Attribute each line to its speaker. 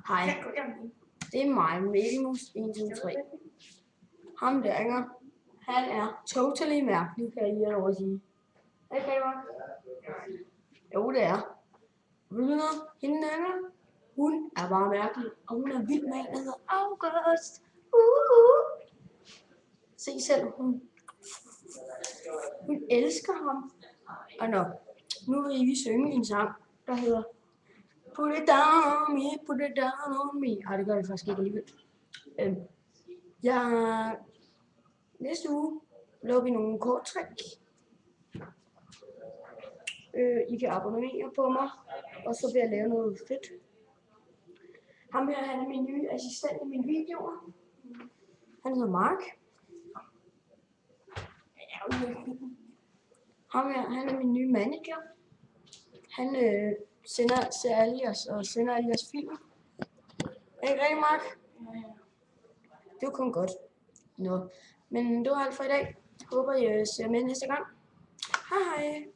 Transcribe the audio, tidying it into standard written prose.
Speaker 1: Hej, det er mig, Mikkelmus 1, 2, 3. Ham der, ikke? Han er totally mærkelig, kan jeg lige over at sige. Er det godt? Jo, det er. Ved du noget? Hende der, hun er bare mærkelig, og hun er vild med en, der hedder August. Se selv, hun elsker ham. Og nu vil vi synge en sang, der hedder Put it down on me, put it down on me. Ej, det gør det faktisk ikke alligevel. Næste uge laver vi nogle korttræk. I kan abonnere på mig, og så vil jeg lave noget fedt. Ham her, han er min nye assistent i mine videoer. Han hedder Mark. Ham her, han er min nye manager. Han sender alle jeres film. Er det rigtigt, Mark? Det var kun godt. Nå, men det var alt for i dag. Håber I ser med næste gang. Hej hej.